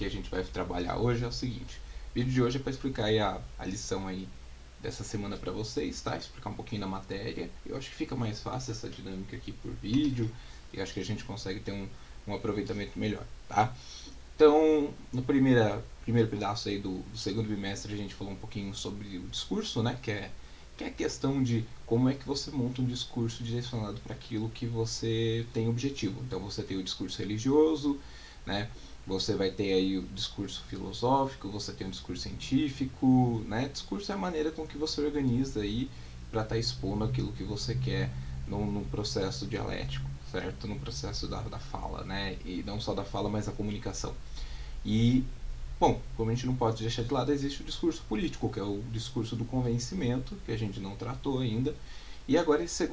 que a gente vai trabalhar hoje é o seguinte. O vídeo de hoje é para explicar aí a lição aí dessa semana para vocês, tá? Explicar um pouquinho da matéria. Eu acho que fica mais fácil essa dinâmica aqui por vídeo e acho que a gente consegue ter um aproveitamento melhor, tá? Então, no primeiro pedaço aí do segundo bimestre, a gente falou um pouquinho sobre o discurso, né? Que é a questão de como é que você monta um discurso direcionado para aquilo que você tem objetivo. Então, você tem o discurso religioso, né? Você vai ter aí o discurso filosófico, você tem o discurso científico, né? Discurso é a maneira com que você organiza aí para estar expondo aquilo que você quer num processo dialético, certo? No processo da fala, né? E não só da fala, mas da comunicação. E, bom, como a gente não pode deixar de lado, existe o discurso político, que é o discurso do convencimento, que a gente não tratou ainda. E agora, esse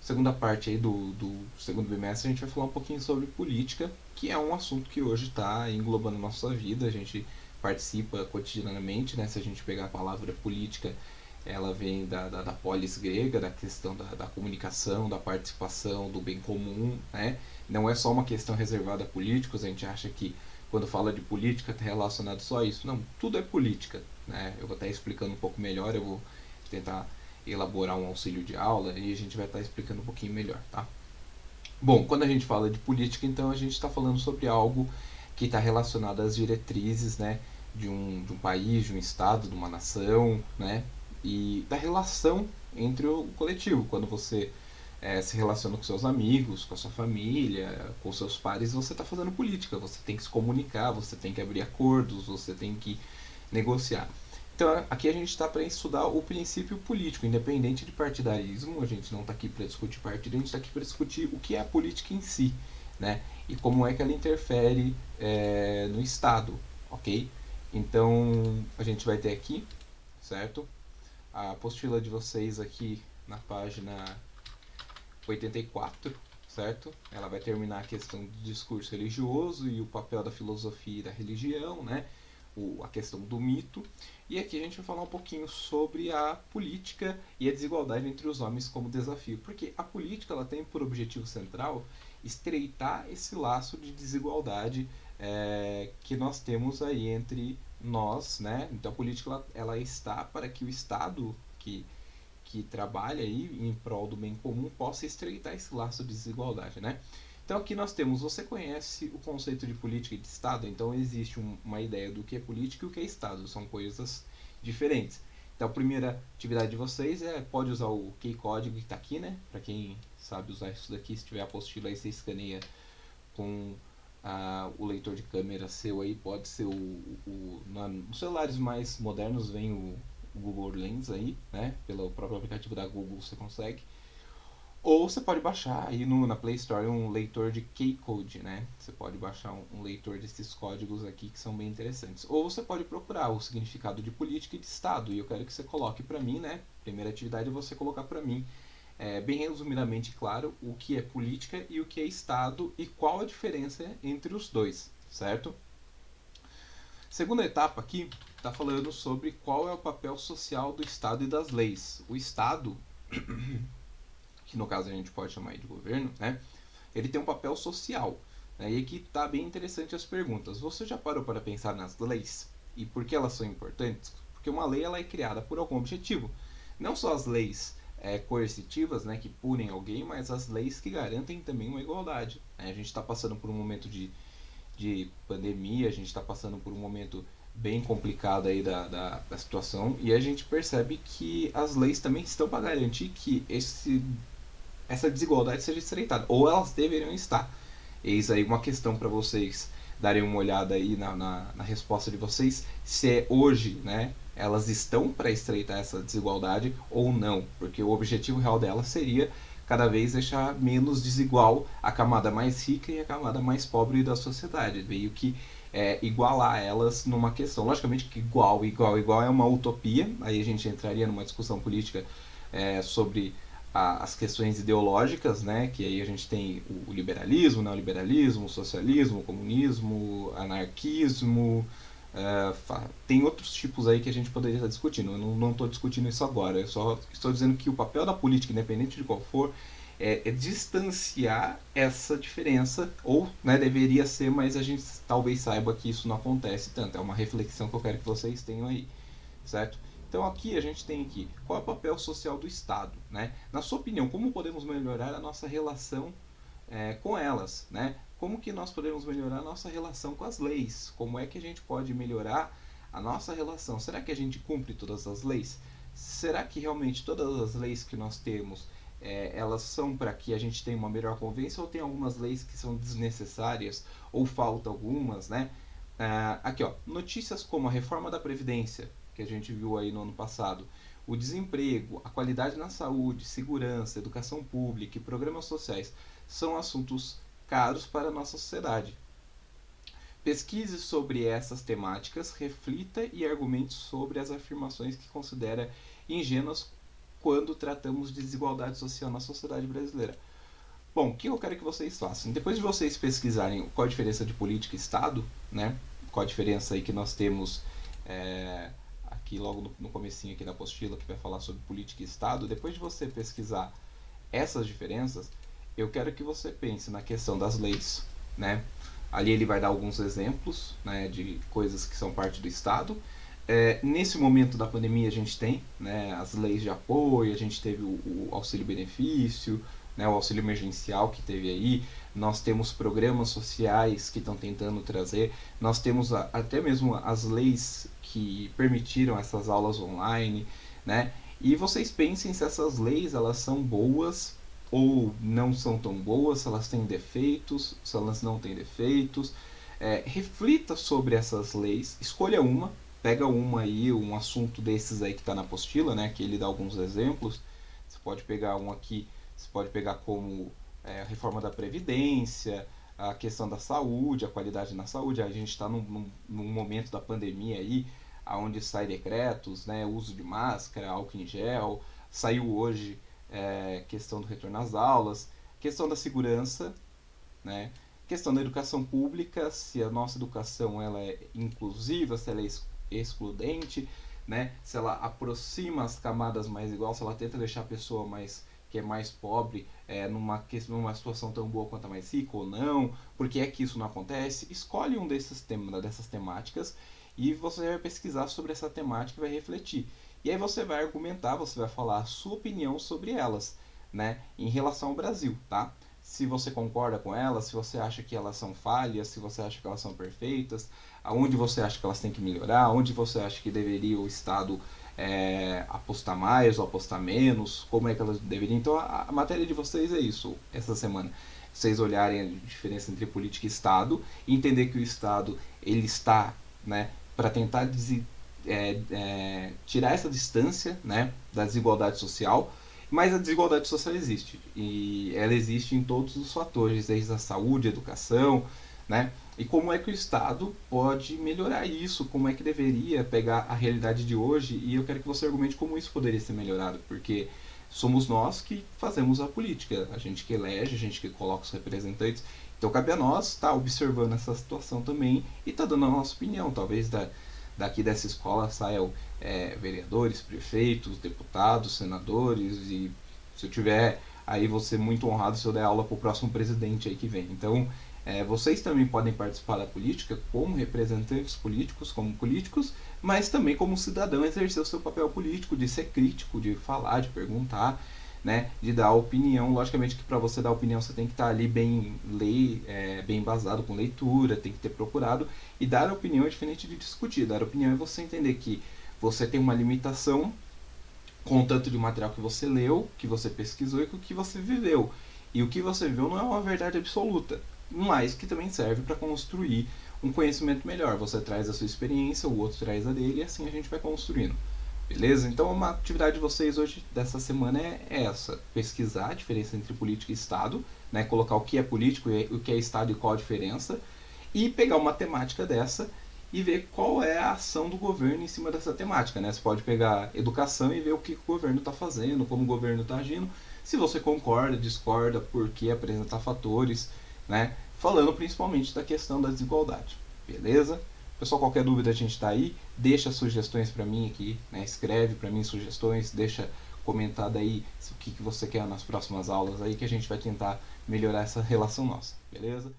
segunda parte aí do segundo bimestre, a gente vai falar um pouquinho sobre política, que é um assunto que hoje está englobando a nossa vida, a gente participa cotidianamente, né? Se a gente pegar a palavra política, ela vem da polis grega, da questão da comunicação, da participação, do bem comum, né? Não é só uma questão reservada a políticos, a gente acha que quando fala de política está relacionado só a isso. Não, tudo é política, né? Eu vou estar explicando um pouco melhor, eu vou tentar elaborar um auxílio de aula e a gente vai estar explicando um pouquinho melhor, tá? Bom, quando a gente fala de política, então a gente está falando sobre algo que está relacionado às diretrizes, né, de um país, de um estado, de uma nação, né, e da relação entre o coletivo. Quando você se relaciona com seus amigos, com a sua família, com seus pares, você está fazendo política. Você tem que se comunicar, você tem que abrir acordos, você tem que negociar. Então, aqui a gente está para estudar o princípio político, independente de partidarismo. A gente não está aqui para discutir partido, a gente está aqui para discutir o que é a política em si, né? E como é que ela interfere no Estado, ok? Então, a gente vai ter aqui, certo? A apostila de vocês aqui na página 84, certo? Ela vai terminar a questão do discurso religioso e o papel da filosofia e da religião, né? A questão do mito. E aqui a gente vai falar um pouquinho sobre a política e a desigualdade entre os homens como desafio. Porque a política ela tem por objetivo central estreitar esse laço de desigualdade que nós temos aí entre nós, né? Então a política ela está para que o Estado que trabalha aí em prol do bem comum possa estreitar esse laço de desigualdade, né? Então aqui nós temos, você conhece o conceito de política e de Estado, então existe uma ideia do que é política e o que é Estado, são coisas diferentes. Então a primeira atividade de vocês pode usar o K-Código que está aqui, né? Para quem sabe usar isso daqui, se tiver a apostila aí você escaneia com o leitor de câmera seu aí, pode ser nos celulares mais modernos vem o Google Lens aí, né? Pelo próprio aplicativo da Google você consegue. Ou você pode baixar aí na Play Store um leitor de K-Code, né? Você pode baixar um leitor desses códigos aqui que são bem interessantes. Ou você pode procurar o significado de política e de Estado. E eu quero que você coloque para mim, né? Primeira atividade é você colocar para mim, bem resumidamente, claro, o que é política e o que é Estado e qual a diferença entre os dois, certo? Segunda etapa aqui está falando sobre qual é o papel social do Estado e das leis. O Estado, que no caso a gente pode chamar de governo, né? Ele tem um papel social. Né? E aqui está bem interessante as perguntas. Você já parou para pensar nas leis? E por que elas são importantes? Porque uma lei ela é criada por algum objetivo. Não só as leis coercitivas, né, que punem alguém, mas as leis que garantem também uma igualdade. Né? A gente está passando por um momento de pandemia, a gente está passando por um momento bem complicado aí da situação e a gente percebe que as leis também estão para garantir que essa desigualdade seja estreitada, ou elas deveriam estar. Eis aí uma questão para vocês darem uma olhada aí na resposta de vocês, se é hoje, né, elas estão para estreitar essa desigualdade ou não, porque o objetivo real delas seria cada vez deixar menos desigual a camada mais rica e a camada mais pobre da sociedade, meio que igualar elas numa questão. Logicamente que igual é uma utopia, aí a gente entraria numa discussão política sobre as questões ideológicas, né, que aí a gente tem o liberalismo, o neoliberalismo, o socialismo, o comunismo, anarquismo, tem outros tipos aí que a gente poderia estar discutindo. Eu não estou discutindo isso agora, eu só estou dizendo que o papel da política, independente de qual for, é distanciar essa diferença, ou né, deveria ser, mas a gente talvez saiba que isso não acontece tanto. É uma reflexão que eu quero que vocês tenham aí, certo? Então aqui a gente tem aqui, qual é o papel social do Estado, né? Na sua opinião, como podemos melhorar a nossa relação com elas, né? Como que nós podemos melhorar a nossa relação com as leis? Como é que a gente pode melhorar a nossa relação? Será que a gente cumpre todas as leis? Será que realmente todas as leis que nós temos elas são para que a gente tenha uma melhor convivência, ou tem algumas leis que são desnecessárias ou falta algumas, né? Aqui ó, notícias como a reforma da Previdência, que a gente viu aí no ano passado, o desemprego, a qualidade na saúde, segurança, educação pública e programas sociais são assuntos caros para a nossa sociedade. Pesquise sobre essas temáticas, reflita e argumente sobre as afirmações que considera ingênuas quando tratamos de desigualdade social na sociedade brasileira. Bom, o que eu quero que vocês façam? Depois de vocês pesquisarem qual a diferença de política e Estado, né? Qual a diferença aí que nós temos aqui logo no comecinho aqui da apostila, que vai falar sobre política e Estado, depois de você pesquisar essas diferenças, eu quero que você pense na questão das leis, né? Ali ele vai dar alguns exemplos, né, de coisas que são parte do Estado. Nesse momento da pandemia a gente tem, né, as leis de apoio, a gente teve o auxílio-benefício, né, o auxílio emergencial que teve aí, nós temos programas sociais que estão tentando trazer, nós temos até mesmo as leis que permitiram essas aulas online, né, e vocês pensem se essas leis elas são boas ou não são tão boas, se elas têm defeitos, se elas não têm defeitos. Reflita sobre essas leis, escolha uma, pega uma aí, um assunto desses aí que está na apostila, né, que ele dá alguns exemplos. Você pode pegar um aqui, você pode pegar como a reforma da Previdência, a questão da saúde, a qualidade na saúde. A gente está num momento da pandemia aí, onde sai decretos, né, uso de máscara, álcool em gel, saiu hoje questão do retorno às aulas, questão da segurança, né? Questão da educação pública, se a nossa educação ela é inclusiva, se ela é excludente, né? Se ela aproxima as camadas mais iguais, se ela tenta deixar a pessoa que é mais pobre numa situação tão boa quanto a mais rica ou não, por que é que isso não acontece? Escolhe um dessas temáticas e você vai pesquisar sobre essa temática e vai refletir. E aí você vai argumentar, você vai falar a sua opinião sobre elas, né, em relação ao Brasil, tá? Se você concorda com elas, se você acha que elas são falhas, se você acha que elas são perfeitas, aonde você acha que elas têm que melhorar, onde você acha que deveria o Estado apostar mais ou apostar menos, como é que elas deveriam. Então a matéria de vocês é isso, essa semana. Vocês olharem a diferença entre política e Estado e entender que o Estado ele está, né, para tentar tirar essa distância, né, da desigualdade social, mas a desigualdade social existe e ela existe em todos os fatores, desde a saúde, a educação, né? E como é que o Estado pode melhorar isso? Como é que deveria pegar a realidade de hoje? E eu quero que você argumente como isso poderia ser melhorado, porque somos nós que fazemos a política, a gente que elege, a gente que coloca os representantes. Então cabe a nós estar observando essa situação também e estar dando a nossa opinião, talvez daqui dessa escola saiam vereadores, prefeitos, deputados, senadores, e se eu tiver aí vou ser muito honrado se eu der aula para o próximo presidente aí que vem. Então vocês também podem participar da política como representantes políticos, como políticos, mas também como cidadão exercer o seu papel político, de ser crítico, de falar, de perguntar, né, de dar opinião. Logicamente que para você dar opinião você tem que estar ali bem bem embasado com leitura, tem que ter procurado, e dar opinião é diferente de discutir. Dar opinião é você entender que você tem uma limitação com o tanto de material que você leu, que você pesquisou e com o que você viveu. E o que você viveu não é uma verdade absoluta, mas que também serve para construir um conhecimento melhor. Você traz a sua experiência, o outro traz a dele, e assim a gente vai construindo. Beleza? Então uma atividade de vocês hoje, dessa semana, é essa. Pesquisar a diferença entre política e Estado, né? Colocar o que é político e o que é Estado e qual a diferença. E pegar uma temática dessa e ver qual é a ação do governo em cima dessa temática, né? Você pode pegar educação e ver o que o governo está fazendo, como o governo está agindo, se você concorda, discorda, por que apresentar fatores, né? Falando principalmente da questão da desigualdade, beleza? Pessoal, qualquer dúvida a gente está aí, deixa sugestões para mim aqui, né? Escreve para mim sugestões, deixa comentar daí o que você quer nas próximas aulas aí, que a gente vai tentar melhorar essa relação nossa, beleza?